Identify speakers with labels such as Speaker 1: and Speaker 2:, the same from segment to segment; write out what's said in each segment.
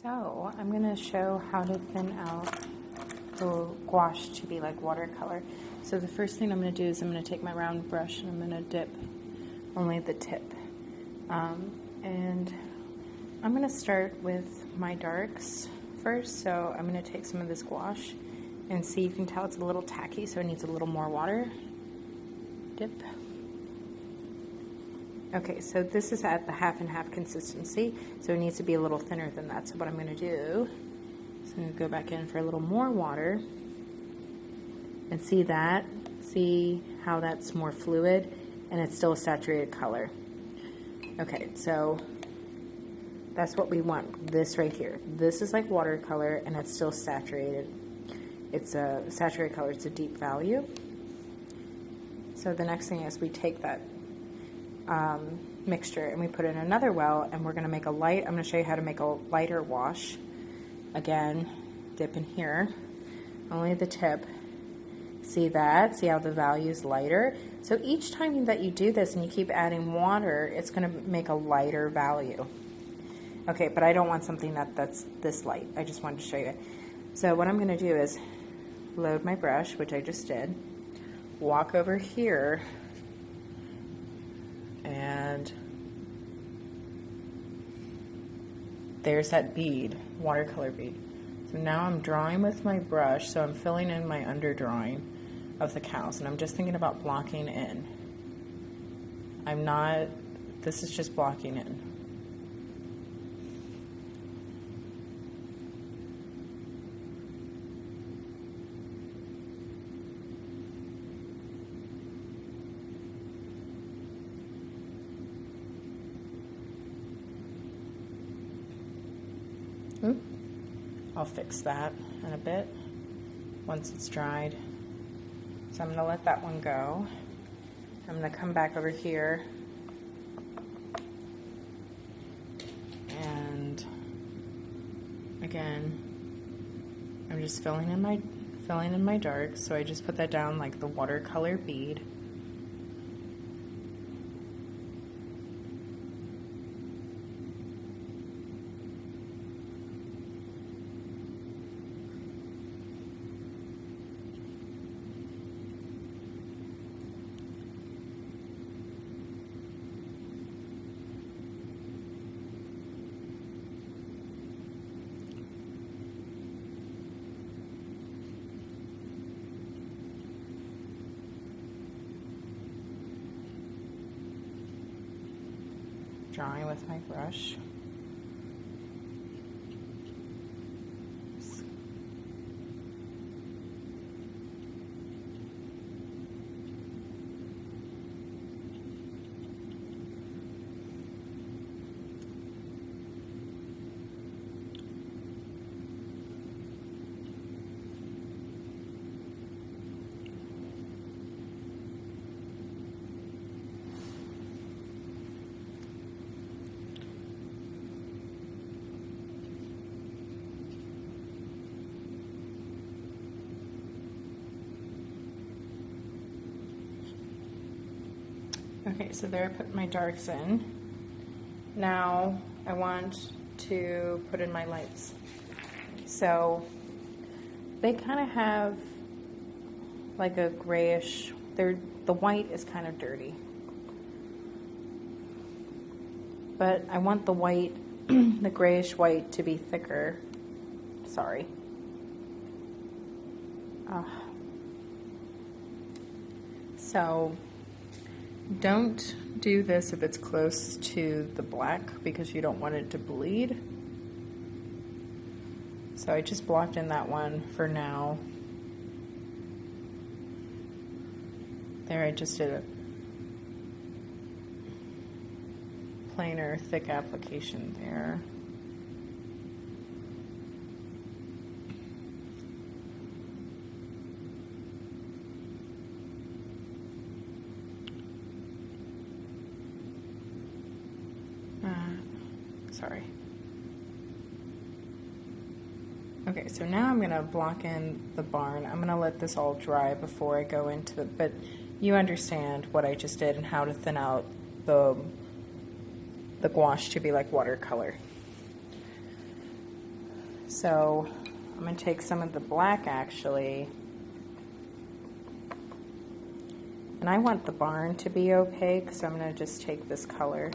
Speaker 1: So I'm going to show how to thin out the gouache to be like watercolor. So the first thing I'm going to do is I'm going to take my round brush and I'm going to dip only the tip. And I'm going to start with my darks first. So I'm going to take some of this gouache and see, you can tell it's a little tacky, so it needs a little more water. Dip. Okay, so this is at the half and half consistency, so it needs to be a little thinner than that. So what I'm going to do is I'm going to go back in for a little more water and see that. See how that's more fluid and it's still a saturated color. Okay, so that's what we want. This right here. This is like watercolor and it's still saturated. It's a saturated color. It's a deep value. So the next thing is we take that mixture and we put it in another well, and we're going to make a light. I'm going to show you how to make a lighter wash. Again, dip in here, only the tip. See that? See how the value is lighter? So each time that you do this and you keep adding water, it's going to make a lighter value. Okay, but I don't want something that's this light. I just wanted to show you it. So what I'm going to do is load my brush, which I just did, walk over here, and there's that bead, watercolor bead. So now I'm drawing with my brush, so I'm filling in my underdrawing of the cows, and I'm just thinking about blocking in. This is just blocking in. I'll fix that in a bit once it's dried. So I'm going to let that one go. I'm going to come back over here and again I'm just filling in my dark. So I just put that down like the watercolor bead. Drawing with my brush. Okay, so there I put my darks in. Now I want to put in my lights. So they kind of have like a grayish, the white is kind of dirty. But I want the white, the grayish white to be thicker. Sorry. So don't do this if it's close to the black because you don't want it to bleed. So I just blocked in that one for now. There I just did a plainer, thick application there. Sorry. Okay, so now I'm going to block in the barn. I'm going to let this all dry before I go into the, but you understand what I just did and how to thin out the gouache to be like watercolor. So I'm going to take some of the black actually, and I want the barn to be opaque, so I'm going to just take this color.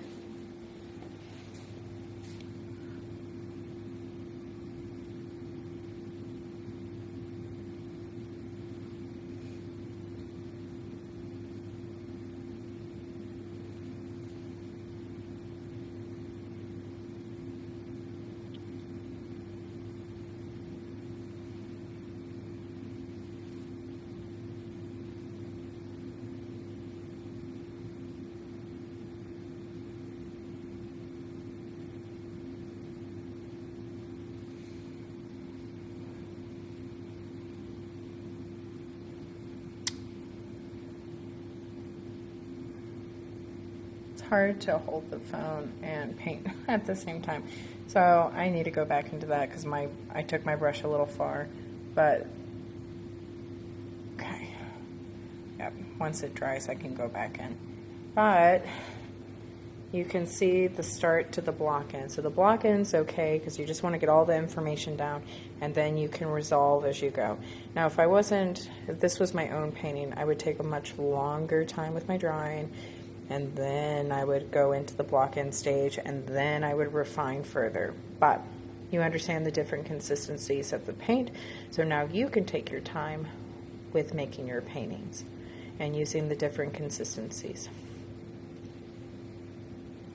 Speaker 1: Hard to hold the phone and paint at the same time, so I need to go back into that because I took my brush a little far, but okay, yep, once it dries I can go back in. But you can see the start to the block end, so the block end's okay because you just want to get all the information down and then you can resolve as you go. Now if this was my own painting, I would take a much longer time with my drawing, and then I would go into the block end stage, and then I would refine further. But you understand the different consistencies of the paint, so now you can take your time with making your paintings and using the different consistencies.